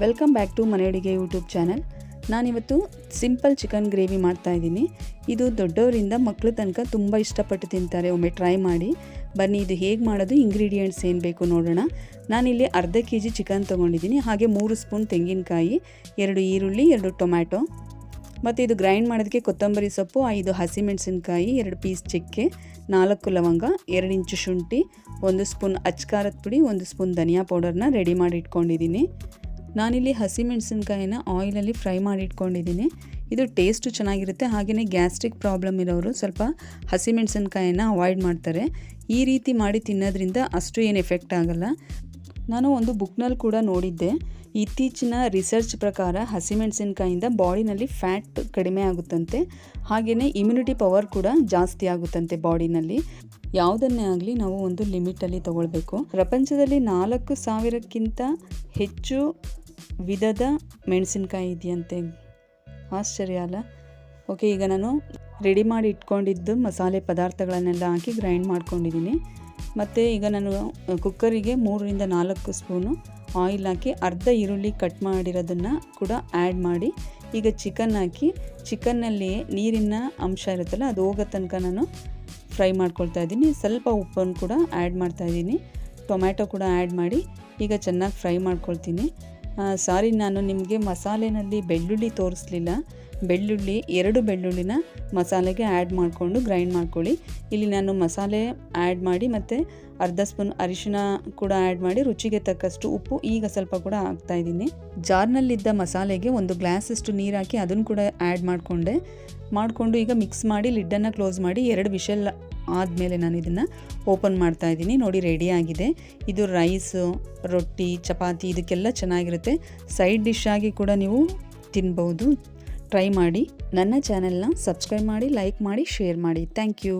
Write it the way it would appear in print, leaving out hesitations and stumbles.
Welcome back to ಮನೆ ಅಡುಗೆ YouTube channel. ನಾನಿವತ್ತು ಸಿಂಪಲ್ ಚಿಕನ್ ಗ್ರೇವಿ ಮಾಡ್ತಾಯಿದ್ದೀನಿ. ಇದು ದೊಡ್ಡವರಿಂದ ಮಕ್ಕಳು ತನಕ ತುಂಬ ಇಷ್ಟಪಟ್ಟು ತಿಂತಾರೆ. ಒಮ್ಮೆ ಟ್ರೈ ಮಾಡಿ. ಬನ್ನಿ ಇದು ಹೇಗೆ ಮಾಡೋದು, ಇಂಗ್ರೀಡಿಯೆಂಟ್ಸ್ ಏನು ಬೇಕು ನೋಡೋಣ. ನಾನಿಲ್ಲಿ ಅರ್ಧ kg ಚಿಕನ್ ತೊಗೊಂಡಿದ್ದೀನಿ. ಹಾಗೆ 3 ಸ್ಪೂನ್ ತೆಂಗಿನಕಾಯಿ, 2 ಈರುಳ್ಳಿ, 2 ಟೊಮ್ಯಾಟೊ, ಮತ್ತು ಇದು ಗ್ರೈಂಡ್ ಮಾಡೋದಕ್ಕೆ ಕೊತ್ತಂಬರಿ ಸೊಪ್ಪು, 5 ಹಸಿಮೆಣಸಿನ್ಕಾಯಿ, 2 ಪೀಸ್ ಚಕ್ಕೆ, 4 ಲವಂಗ, 2 ಇಂಚು ಶುಂಠಿ, 1 ಸ್ಪೂನ್ ಅಚ್ಕಾರದ ಪುಡಿ, 1 ಸ್ಪೂನ್ ಧನಿಯಾ ಪೌಡರ್ನ ರೆಡಿ ಮಾಡಿ ಇಟ್ಕೊಂಡಿದ್ದೀನಿ. ನಾನಿಲ್ಲಿ ಹಸಿಮೆಣಸಿನ್ಕಾಯಿನ ಆಯಿಲಲ್ಲಿ ಫ್ರೈ ಮಾಡಿ ಇಟ್ಕೊಂಡಿದ್ದೀನಿ. ಇದು ಟೇಸ್ಟು ಚೆನ್ನಾಗಿರುತ್ತೆ. ಹಾಗೆಯೇ ಗ್ಯಾಸ್ಟ್ರಿಕ್ ಪ್ರಾಬ್ಲಮ್ ಇರೋರು ಸ್ವಲ್ಪ ಹಸಿಮೆಣಸಿನ್ಕಾಯಿನ ಅವಾಯ್ಡ್ ಮಾಡ್ತಾರೆ. ಈ ರೀತಿ ಮಾಡಿ ತಿನ್ನೋದ್ರಿಂದ ಅಷ್ಟು ಏನು ಎಫೆಕ್ಟ್ ಆಗಲ್ಲ. ನಾನು ಒಂದು ಬುಕ್ನಲ್ಲಿ ಕೂಡ ನೋಡಿದ್ದೆ, ಇತ್ತೀಚಿನ ರಿಸರ್ಚ್ ಪ್ರಕಾರ ಹಸಿಮೆಣಸಿನ್ಕಾಯಿಂದ ಬಾಡಿನಲ್ಲಿ ಫ್ಯಾಟ್ ಕಡಿಮೆ ಆಗುತ್ತಂತೆ. ಹಾಗೆಯೇ ಇಮ್ಯುನಿಟಿ ಪವರ್ ಕೂಡ ಜಾಸ್ತಿ ಆಗುತ್ತಂತೆ ಬಾಡಿನಲ್ಲಿ. ಯಾವುದನ್ನೇ ಆಗಲಿ ನಾವು ಒಂದು ಲಿಮಿಟಲ್ಲಿ ತಗೊಳ್ಬೇಕು. ಪ್ರಪಂಚದಲ್ಲಿ 4000ಕ್ಕಿಂತ ಹೆಚ್ಚು ವಿಧದ ಮೆಣಸಿನ್ಕಾಯಿ ಇದೆಯಂತೆ. ಆಶ್ಚರ್ಯ ಅಲ್ಲ? ಓಕೆ, ಈಗ ನಾನು ರೆಡಿ ಮಾಡಿ ಇಟ್ಕೊಂಡಿದ್ದು ಮಸಾಲೆ ಪದಾರ್ಥಗಳನ್ನೆಲ್ಲ ಹಾಕಿ ಗ್ರೈಂಡ್ ಮಾಡ್ಕೊಂಡಿದ್ದೀನಿ. ಮತ್ತು ಈಗ ನಾನು ಕುಕ್ಕರಿಗೆ 3ರಿಂದ 4 ಸ್ಪೂನು ಆಯಿಲ್ ಹಾಕಿ ಅರ್ಧ ಈರುಳ್ಳಿ ಕಟ್ ಮಾಡಿರೋದನ್ನು ಕೂಡ ಆ್ಯಡ್ ಮಾಡಿ, ಈಗ ಚಿಕನ್ ಹಾಕಿ ಚಿಕನ್ನಲ್ಲಿ ನೀರಿನ ಅಂಶ ಇರುತ್ತಲ್ಲ ಅದು ಹೋಗೋ ತನಕ ನಾನು ಫ್ರೈ ಮಾಡ್ಕೊಳ್ತಾ ಇದ್ದೀನಿ. ಸ್ವಲ್ಪ ಉಪ್ಪನ್ನು ಕೂಡ ಆ್ಯಡ್ ಮಾಡ್ತಾಯಿದ್ದೀನಿ. ಟೊಮ್ಯಾಟೊ ಕೂಡ ಆ್ಯಡ್ ಮಾಡಿ ಈಗ ಚೆನ್ನಾಗಿ ಫ್ರೈ ಮಾಡ್ಕೊಳ್ತೀನಿ. ಸಾರಿ, ನಾನು ನಿಮಗೆ ಮಸಾಲೆನಲ್ಲಿ ಬೆಳ್ಳುಳ್ಳಿ ತೋರಿಸ್ಲಿಲ್ಲ. ಬೆಳ್ಳುಳ್ಳಿ 2 ಬೆಳ್ಳುಳ್ಳಿನ ಮಸಾಲೆಗೆ ಆ್ಯಡ್ ಮಾಡಿಕೊಂಡು ಗ್ರೈಂಡ್ ಮಾಡ್ಕೊಳ್ಳಿ. ಇಲ್ಲಿ ನಾನು ಮಸಾಲೆ ಆ್ಯಡ್ ಮಾಡಿ ಮತ್ತು ಅರ್ಧ ಸ್ಪೂನ್ ಅರಿಶಿಣ ಕೂಡ ಆ್ಯಡ್ ಮಾಡಿ ರುಚಿಗೆ ತಕ್ಕಷ್ಟು ಉಪ್ಪು ಈಗ ಸ್ವಲ್ಪ ಕೂಡ ಹಾಕ್ತಾಯಿದ್ದೀನಿ. ಜಾರ್ನಲ್ಲಿದ್ದ ಮಸಾಲೆಗೆ 1 ಗ್ಲಾಸಷ್ಟು ನೀರು ಹಾಕಿ ಅದನ್ನು ಕೂಡ ಆ್ಯಡ್ ಮಾಡಿಕೊಂಡು ಈಗ ಮಿಕ್ಸ್ ಮಾಡಿ ಲಿಡ್ಡನ್ನು ಕ್ಲೋಸ್ ಮಾಡಿ 2 ವಿಷಲ್ ಆದಮೇಲೆ ನಾನು ಇದನ್ನು ಓಪನ್ ಮಾಡ್ತಾಯಿದ್ದೀನಿ. ನೋಡಿ, ರೆಡಿ ಆಗಿದೆ. ಇದು ರೈಸು, ರೊಟ್ಟಿ, ಚಪಾತಿ ಇದಕ್ಕೆಲ್ಲ ಚೆನ್ನಾಗಿರುತ್ತೆ. ಸೈಡ್ ಡಿಶ್ ಆಗಿ ಕೂಡ ನೀವು ತಿನ್ಬೋದು. ಟ್ರೈ ಮಾಡಿ. ನನ್ನ ಚಾನೆಲ್ನ ಸಬ್ಸ್ಕ್ರೈಬ್ ಮಾಡಿ, ಲೈಕ್ ಮಾಡಿ, ಶೇರ್ ಮಾಡಿ. Thank you.